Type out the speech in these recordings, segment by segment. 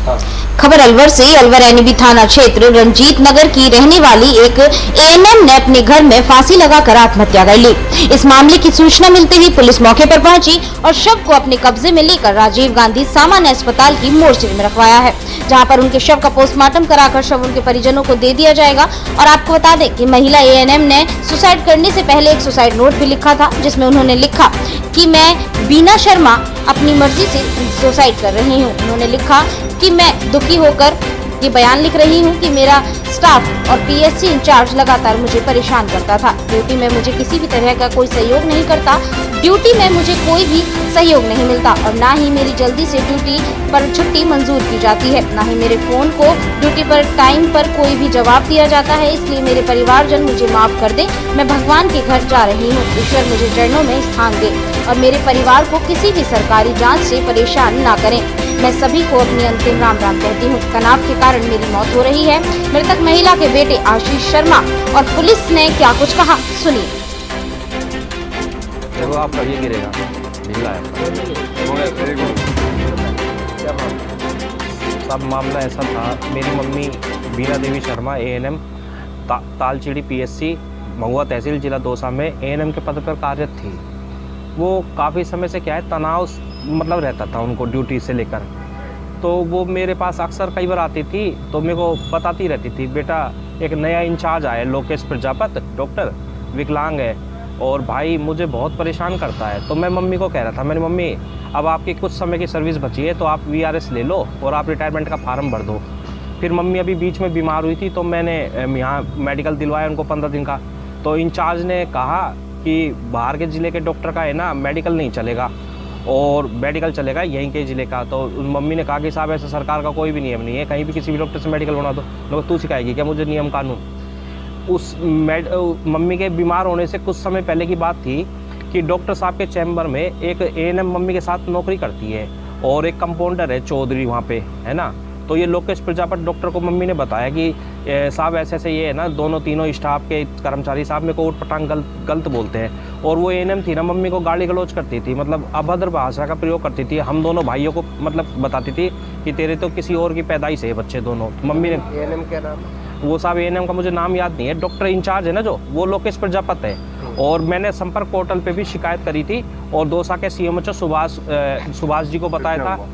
खबर अलवर से। अलवर एनबी थाना क्षेत्र रंजीत नगर की रहने वाली एक एएनएम ने अपने घर में फांसी लगाकर आत्महत्या कर ली। इस मामले की सूचना मिलते ही पुलिस मौके पर पहुंची और शव को अपने कब्जे में लेकर राजीव गांधी सामान्य अस्पताल की मोर्चरी में रखवाया है, जहां पर उनके शव का पोस्टमार्टम कराकर शव उनके परिजनों को दे दिया जाएगा। और आपको बता दें कि महिला एएनएम ने सुसाइड करने से पहले एक सुसाइड नोट भी लिखा था, जिसमें उन्होंने लिखा कि मैं बीना शर्मा अपनी मर्जी से सुसाइड कर रही हूँ। उन्होंने लिखा कि मैं दुखी होकर ये बयान लिख रही हूँ कि मेरा स्टाफ और पीएससी इंचार्ज लगातार मुझे परेशान करता था। ड्यूटी में मुझे किसी भी तरह का कोई सहयोग नहीं करता, ड्यूटी में मुझे कोई भी सहयोग नहीं मिलता और ना ही मेरी जल्दी से ड्यूटी पर छुट्टी मंजूर की जाती है, ना ही मेरे फोन को ड्यूटी पर टाइम पर कोई भी जवाब दिया जाता है। इसलिए मेरे परिवारजन मुझे माफ कर दे। मैं भगवान के घर जा रही हूँ, ईश्वर मुझे चरणों में स्थान दे और मेरे परिवार को किसी भी सरकारी जाँच से परेशान न करें। मैं सभी को अपनी अंतिम राम राम कहती हूँ। तनाव के कारण मेरी मौत हो रही है। मृतक महिला के बेटे आशीष शर्मा और पुलिस ने क्या कुछ कहा, सुनिए। देखो आपका ये गिरेगा, ढीला है। सब मामला ऐसा था, मेरी mummy Bina Devi Sharma ANM तालचीड़ी PSC महुआ तहसील जिला दौसा में एएनएम के पद पर कार्यरत थी। वो काफ़ी समय से क्या है तनाव मतलब रहता था उनको ड्यूटी से लेकर, तो वो मेरे पास अक्सर कई बार आती थी तो मेरे को बताती रहती थी, बेटा एक नया इंचार्ज आया है लोकेश प्रजापत, डॉक्टर विकलांग है और भाई मुझे बहुत परेशान करता है। तो मैं मम्मी को कह रहा था, मेरी मम्मी अब आपकी कुछ समय की सर्विस बची है तो आप वीआरएस ले लो और आप रिटायरमेंट का फार्म भर दो। फिर मम्मी अभी बीच में बीमार हुई थी तो मैंने यहाँ मेडिकल दिलवाया उनको 15 दिन का। तो इंचार्ज ने कहा कि बाहर के ज़िले के डॉक्टर का है ना मेडिकल नहीं चलेगा और मेडिकल चलेगा यहीं के ज़िले का। तो मम्मी ने कहा कि साहब ऐसा सरकार का कोई भी नियम नहीं है, कहीं भी किसी भी डॉक्टर से मेडिकल बना दो। लोग तू सिखाएगी क्या मुझे नियम कानून। उस मम्मी के बीमार होने से कुछ समय पहले की बात थी कि डॉक्टर साहब के चैम्बर में एक एएनएम मम्मी के साथ नौकरी करती है और एक कंपाउंडर है चौधरी वहाँ पे, है ना। तो ये लोकेश प्रजापत डॉक्टर को मम्मी ने बताया कि साहब ऐसे ऐसे ये है ना, दोनों तीनों स्टाफ के कर्मचारी साहब मेरे को उठ पटांग गलत बोलते हैं। और वो एएनएम थी ना, मम्मी को गाली गलौज करती थी, मतलब अभद्र भाषा का प्रयोग करती थी। हम दोनों भाइयों को मतलब बताती थी कि तेरे तो किसी और की पैदाइश है बच्चे दोनों। मम्मी ने एएनएम क्या नाम है? वो साहब एएनएम का मुझे नाम याद नहीं है, डॉक्टर इंचार्ज है ना जो, वो लोकेश प्रजापत है। और मैंने संपर्क पोर्टल पे भी शिकायत करी थी और दौसा के सीएमएचओ सुभाष जी को बताया था।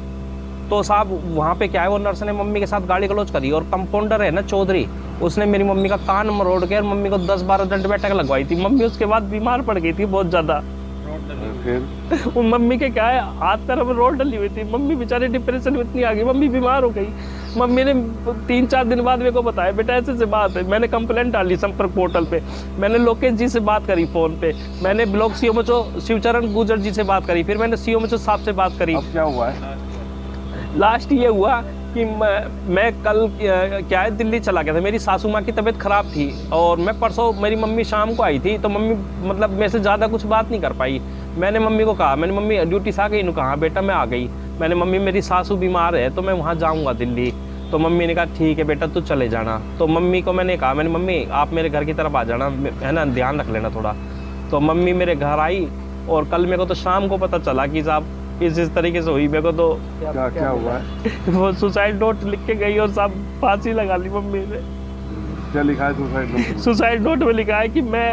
तो साहब वहाँ पे क्या है, वो नर्स ने मम्मी के साथ गाली गलौज करी और कंपाउंडर है ना चौधरी, उसने मेरी मम्मी का कान मरोड़ के और मम्मी को 10-12 दंड बैठक लगवाई थी। मम्मी उसके बाद बीमार पड़ गई थी बहुत ज़्यादा। वो मम्मी के क्या है हाथ पैर में रोड डली हुई थी। मम्मी बेचारी डिप्रेशन में इतनी आ गई, मम्मी बीमार हो गई। मम्मी ने 3-4 दिन बाद मेरे को बताया, बेटा ऐसे से बात है। मैंने कंप्लेंट डाली संपर्क पोर्टल पे, मैंने लोकेश जी से बात करी फ़ोन पे, मैंने ब्लॉक सीएमएचओ शिवचरण गुजर जी से बात करी, फिर मैंने सीएमएचओ साहब से बात करी। अब क्या हुआ है? लास्ट ये हुआ कि मैं कल क्या है दिल्ली चला गया था। मेरी सासू माँ की तबीयत ख़राब थी और मैं परसों मेरी मम्मी शाम को आई थी तो मम्मी मतलब मेरे से ज़्यादा कुछ बात नहीं कर पाई। मैंने मम्मी को कहा, मैंने मम्मी ड्यूटी से आ गई, कहा बेटा मैं आ गई। मैंने मम्मी मेरी सासू बीमार है तो मैं वहाँ जाऊँगा दिल्ली। तो मम्मी ने कहा ठीक है बेटा तू चले जाना। तो मम्मी को मैंने कहा, मैंने मम्मी आप मेरे घर की तरफ आ जाना, है ना, ध्यान रख लेना थोड़ा। तो मम्मी मेरे घर आई और कल मेरे को तो शाम को पता चला कि साहब इस तरीके से हुई। मेरे को तो क्या हुआ है? वो सुसाइड नोट लिख के गई और सब फांसी लगा ली मम्मी ने। क्या लिखा है सुसाइड नोट? सुसाइड नोट में लिखा है कि मैं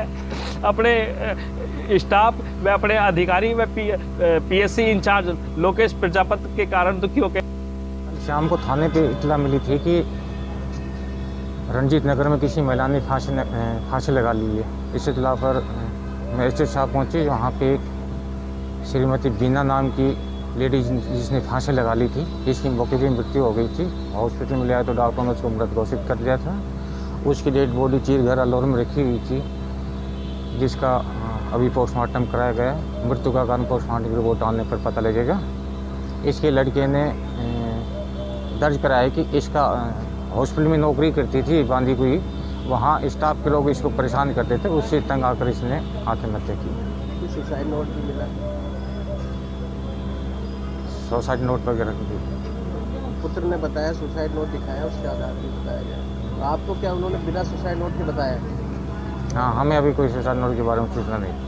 अपने स्टाफ व अपने अधिकारी व पीएससी इंचार्ज लोकेश प्रजापत के कारण दुखी होकर। शाम को थाने पे इत्तला मिली थी कि रंजीत नगर में किसी महिला ने फांसी लगा ली है। इस इत्तला पर मजिस्ट्रेट साहब पहुँचे, वहाँ पे श्रीमती बीना नाम की लेडीज जिसने फांसी लगा ली थी, इसकी मौके पर मृत्यु हो गई थी। हॉस्पिटल में ले आया तो डॉक्टरों ने उसको मृत घोषित कर दिया था। उसकी डेड बॉडी चीरघर अलवर में रखी हुई थी, जिसका अभी पोस्टमार्टम कराया गया। मृत्यु का कारण पोस्टमार्टम की रिपोर्ट आने पर पता लगेगा। इसके लड़के ने दर्ज कराया कि इसका हॉस्पिटल में नौकरी करती थी बांधी हुई, वहाँ स्टाफ के लोग इसको परेशान करते थे, उससे तंग आकर इसने आत्महत्या की। सुसाइड नोट भी मिला? सुसाइड नोट वगैरह की पुत्र ने बताया सुसाइड नोट दिखाया, उसके आधार पर बताया गया। आपको क्या उन्होंने बिना सुसाइड नोट के बताया? हाँ, हमें अभी कोई सुसाइड नोट के बारे में सूचना नहीं।